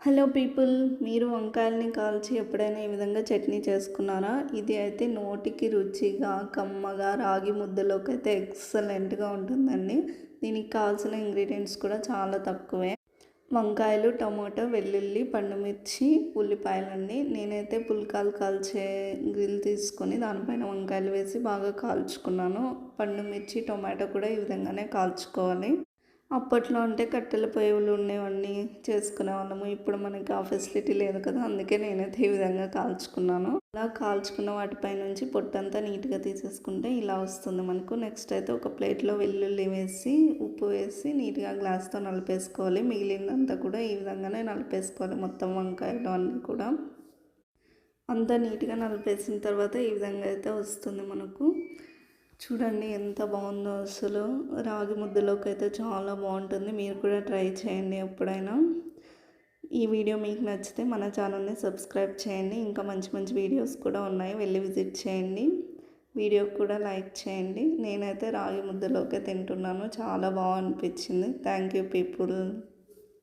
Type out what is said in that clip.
Hello people, మీరు వంకాయలని కాల్చి ఎప్పుడైనా ఈ విధంగా చట్నీ చేసుకున్నారా? ఇది అయితే నోటికి రుచిగా, కమ్మగా, రాగి ముద్దలోకి అయితే ఎక్సలెంట్గా ఉంటుందండి. దీనికి కావాల్సిన ఇంగ్రీడియంట్స్ కూడా చాలా తక్కువే. వంకాయలు, టమాటో, వెల్లుల్లి, పండుమిర్చి, ఉల్లిపాయలండి. నేనైతే పుల్కాలు కాల్చే గ్రిల్ తీసుకొని దానిపైన వంకాయలు వేసి బాగా కాల్చుకున్నాను. పండుమిర్చి, టొమాటో కూడా ఈ విధంగానే కాల్చుకోవాలి. అప్పట్లో అంటే కట్టెల పొయ్యిలు ఉండేవన్నీ చేసుకునేవాళ్ళము. ఇప్పుడు మనకి ఆ ఫెసిలిటీ లేదు కదా, అందుకే నేనైతే ఈ విధంగా కాల్చుకున్నాను. అలా కాల్చుకున్న వాటిపై నుంచి పొట్టంతా నీట్గా తీసేసుకుంటే ఇలా వస్తుంది మనకు. నెక్స్ట్ అయితే ఒక ప్లేట్లో వెల్లుల్లి వేసి, ఉప్పు వేసి నీట్గా గ్లాస్తో నలిపేసుకోవాలి. మిగిలిందంతా కూడా ఈ విధంగానే నలిపేసుకోవాలి, మొత్తం వంకాయలు అన్నీ కూడా. అంతా నీట్గా నలిపేసిన తర్వాత ఈ విధంగా అయితే వస్తుంది మనకు. చూడండి ఎంత బాగుందో అసలు. రాగి ముద్దలోకి అయితే చాలా బాగుంటుంది. మీరు కూడా ట్రై చేయండి ఎప్పుడైనా. ఈ వీడియో మీకు నచ్చితే మన ఛానల్ని సబ్స్క్రైబ్ చేయండి. ఇంకా మంచి మంచి వీడియోస్ కూడా ఉన్నాయి, వెళ్ళి విజిట్ చేయండి. వీడియోకి కూడా లైక్ చేయండి. నేనైతే రాగి ముద్దలోకే తింటున్నాను, చాలా బాగా అనిపించింది. Thank you people.